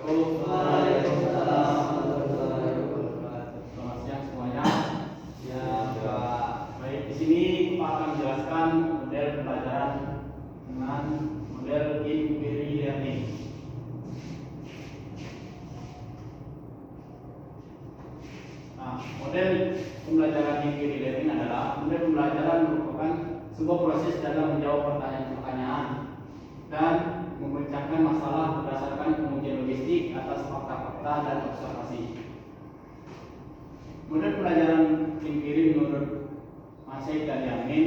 wabarakatuh. Waalaikumsalam warahmatullahi wabarakatuh. Selamat siang semuanya. Ya, Pak. Baik, di sini Pak akan menjelaskan model pembelajaran dengan model inquiry learning. Nah, model pembelajaran inquiry learning adalah model pembelajaran merupakan sebuah proses dalam menjawab pertanyaan-pertanyaan dan memecahkan masalah berdasarkan pengujian logistik atas fakta-fakta dan observasi. Model pembelajaran inquiry menurut Massey dan Yamin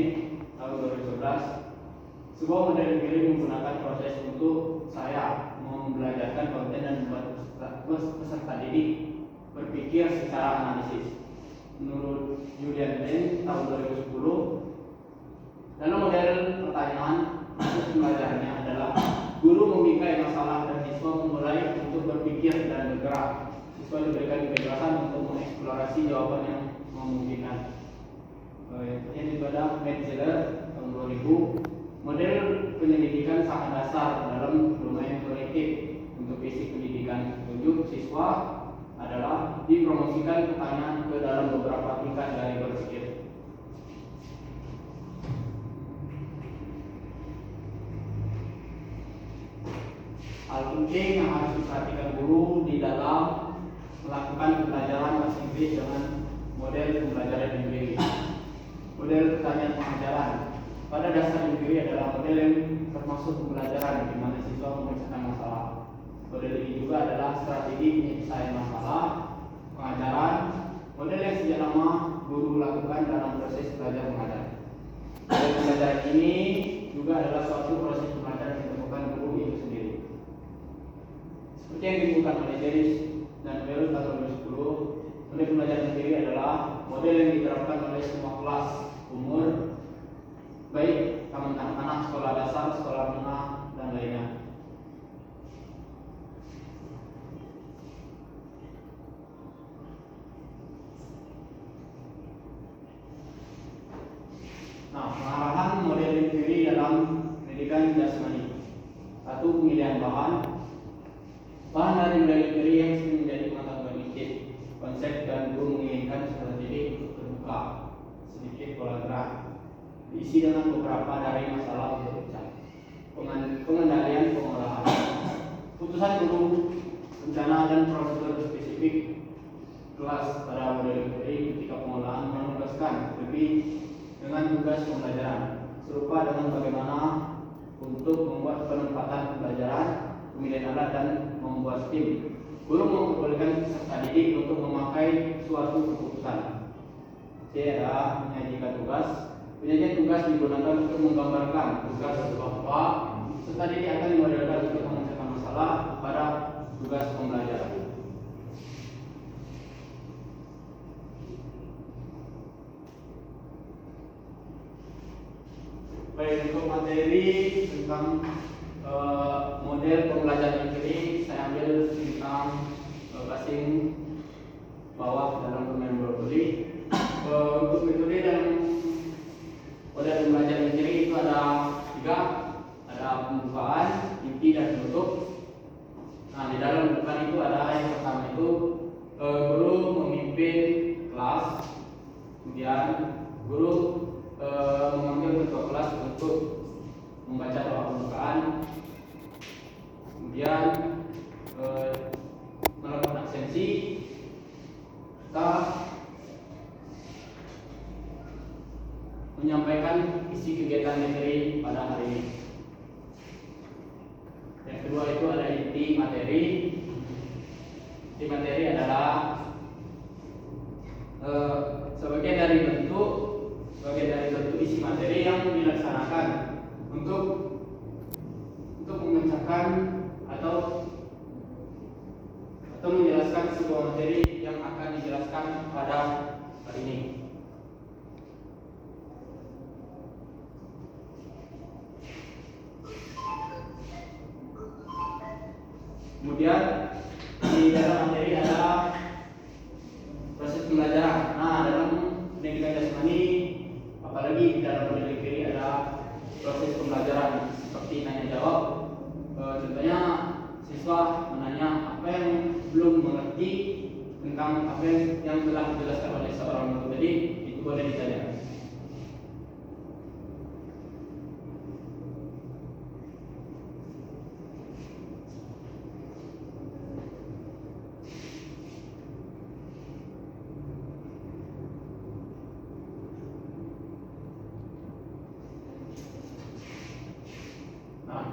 tahun 2011, sebuah model inquiry menggunakan proses untuk saya membelajarkan konten dan membuat peserta didik berpikir secara analisis. Menurut Julian Lane tahun 2010, dalam model pertanyaan proses pembelajarannya adalah guru membingkai masalah dan siswa memulai untuk berpikir dan bergerak. Siswa diberikan kebebasan untuk mengeksplorasi jawaban yang memungkinkan. Yang itu ada Metzeler tahun 2000. Model penyelidikan sangat dasar dalam domain kognitif untuk basic pendidikan. Tunjuk siswa adalah dipromosikan pertanyaan ke dalam beberapa tingkat dari berpikir. Hal penting yang harus diperhatikan guru di dalam melakukan pembelajaran bahasa Inggris dengan model pembelajaran inquiry. Model pertanyaan pengajaran pada dasar inquiry adalah model yang termasuk pembelajaran di mana siswa memecahkan masalah. Model ini juga adalah strategi penyelesaian masalah pengajaran, model yang sejak lama guru lakukan dalam proses belajar mengajar. Model pembelajaran ini juga adalah suatu proses pembelajaran yang dilakukan guru itu sendiri. Seperti yang dibutuhkan oleh Dennis dan Will tahun 2010, model pembelajaran sendiri adalah model yang diterapkan oleh semua kelas umur, baik anak-anak sekolah dasar, sekolah menengah, dan lainnya. Nah, pengarahan model inquiry dalam pendidikan jasmani. Satu, pemilihan bahan. Bahan dari model inquiry yang sering menjadi pengetahuan kognitif, konsep dan guru menginginkan peserta didik untuk terbuka, sedikit pola gerak, diisi dengan beberapa dari masalah untuk ucap. Pengendalian pengolahan, putusan guru, rencana dan prosedur spesifik kelas pada model inquiry ketika pengolahan menugaskan lebih dengan tugas pembelajaran, serupa dengan bagaimana untuk membuat penempatan pembelajaran, pemilihan alat dan membuat tim. Guru memperbolehkan peserta didik untuk memakai suatu keputusan. C adalah menyajikan tugas. Penyajian tugas digunakan untuk menggambarkan tugas bahwa peserta didik akan dimodelkan untuk memecahkan masalah pada tugas pembelajaran. Baik, untuk materi tentang model pembelajaran inquiry saya ambil tentang passing bawah dalam domain brokoli. Untuk metode dalam model pembelajaran inquiry itu ada 3, ada pembukaan, inti dan penutup. Nah, di dalam pembukaan itu ada yang pertama itu guru memimpin kelas, kemudian guru memanggil ketua kelas untuk membaca doa pembukaan, kemudian melakukan absensi, serta menyampaikan isi kegiatan materi pada hari ini. Yang kedua itu ada inti materi. Inti materi adalah sebagian dari bentuk isi materi yang dilaksanakan untuk memecahkan atau menjelaskan sebuah materi yang akan dijelaskan pada hari ini. Kemudian di dalam materi ada proses pembelajaran. Nah, dalam pendidikan jasmani, apalagi di dalam model inquiry ada proses pembelajaran seperti nanya jawab. Contohnya siswa menanya apa mengerti tentang apa yang telah dijelaskan oleh seorang guru tadi, itu boleh ditanyakan.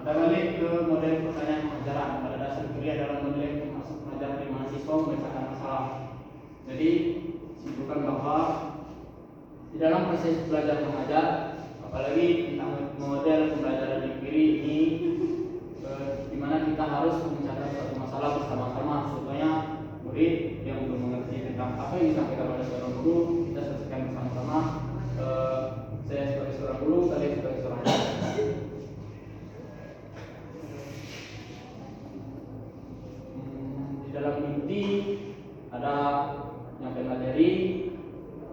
Kita balik ke model pertanyaan pengajaran. Pada dasar kuliah dalam model pengajaran mahasiswa memecahkan masalah. Jadi simpulkan bahwa di dalam proses belajar mengajar, apalagi tentang model pembelajaran empiri ini, di mana kita harus memecahkan suatu masalah bersama-sama. Contohnya murid yang belum mengerti tentang apa yang disampaikan oleh seorang guru, kita selesaikan bersama-sama. Saya sebagai seorang guru, kalian sebagai seorang guru. Di dalam inti ada nyampe materi,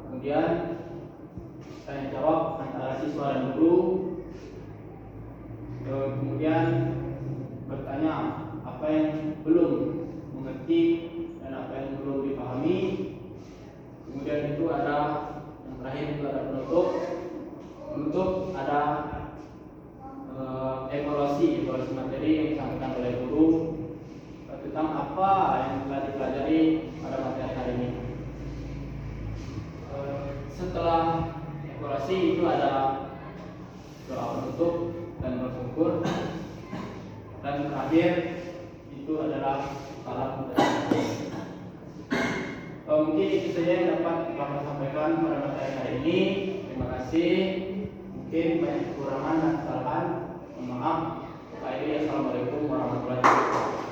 kemudian tanya jawab antara siswa dan guru, kemudian bertanya apa yang belum mengerti dan apa yang belum dipahami, kemudian itu ada yang terakhir itu ada penutup ada evaluasi materi yang disampaikan oleh guru tentang apa yang telah dipelajari pada materi hari ini. Setelah evaluasi itu ada doa penutup dan bersyukur, dan terakhir itu adalah salam. Mungkin itu saja yang dapat Bapak sampaikan pada materi hari ini. Terima kasih. Mungkin banyak kekurangan dan kesalahan. Mohon maaf. Assalamualaikum warahmatullahi wabarakatuh.